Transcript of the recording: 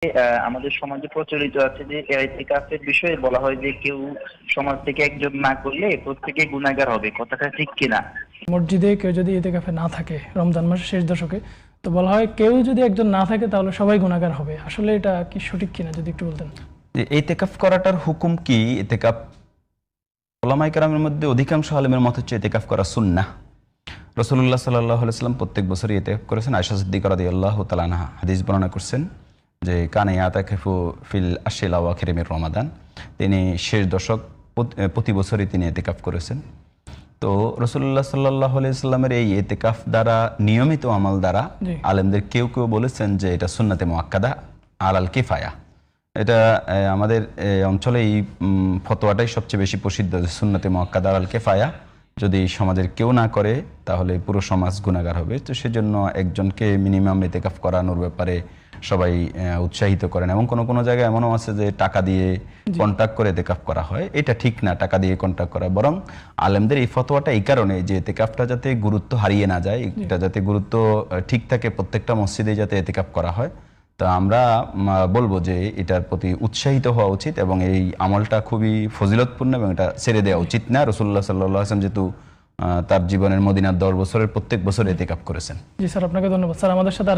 আমাদের সমাজে প্রচলিত আছে যে ইতিকাফের বিষয়ে বলা হয় যে কেউ সমাজ থেকে একজন না করলে প্রত্যেকে গুনাহগার হবে, কথাটা ঠিক কিনা? মসজিদে কেউ যদি ইতিকাফে না থাকে রমজান মাসের শেষ দশকে, তো বলা হয় কেউ যদি একজন না থাকে তাহলে সবাই গুনাহগার হবে। আসলে এটা কি সঠিক কিনা যদি একটু বলতেন। ইতিকাফ করাটার হুকুম কি? ইতিকাফ উলামায়ে কেরামের মধ্যে অধিকাংশ আলেমের মত হচ্ছে ইতিকাফ করা সুন্নাহ। রাসূলুল্লাহ সাল্লাল্লাহু আলাইহি ওয়াসাল্লাম প্রত্যেক বছরই ইতিকাফ করেছেন। আয়েশা সিদ্দিকা রাদিয়াল্লাহু তাআলা আনহা হাদিস বর্ণনা করছেন যে কানা ইয়াতাকিফু ফিল আশরিল আওয়াখির মির রমাদান। তিনি শেষ দশক প্রতি বছরই তিনি ইতিকাফ করেছেন। তো রাসূলুল্লাহ সাল্লাল্লাহু আলাইহি ওয়াসাল্লামের এই ইতিকাফ দ্বারা নিয়মিত আমল দ্বারা আলেমদের কেউ কেউ বলেছেন যে এটা সুন্নাতে মুআক্কাদা আলাল কিফায়া। এটা আমাদের অঞ্চলে এই ফতোয়াটাই সবচেয়ে বেশি প্রসিদ্ধ যে সুন্নাতে মুআক্কাদা আলাল কিফায়া, যদি সমাজের কেউ না করে তাহলে পুরো সমাজ গুনাহগার হবে। তো সেজন্য একজনকে মিনিমাম ইতিকাফ করানোর ব্যাপারে সবাই উৎসাহিত করেন, এবং কোনো কোনো জায়গায় এমনও আছে যে টাকা দিয়ে কন্ট্যাক্ট করে ইতিকাফ করা হয়। এটা ঠিক না টাকা দিয়ে কন্ট্যাক্ট করা, বরং আলেমদের এই ফতোয়াটা এই কারণে যে ইতিকাফটা যাতে গুরুত্ব হারিয়ে না যায়, এটা যাতে গুরুত্ব ঠিক থাকে, প্রত্যেকটা মসজিদে যাতে ইতিকাফ করা হয়। তা আমরা বলবো যে এটার প্রতি উৎসাহিত হওয়া উচিত এবং এই আমলটা খুবই ফজিলতপূর্ণ এবং এটা ছেড়ে দেওয়া উচিত না। রাসূলুল্লাহ সাল্লাল্লাহু আলাইহি ওয়াসাল্লাম যেহেতু তার জীবনের মদিনার 10 বছরের প্রত্যেক বছর ইতিকাফ করেছেন। জি স্যার, আপনাকে ধন্যবাদ। স্যার আমাদের সাথে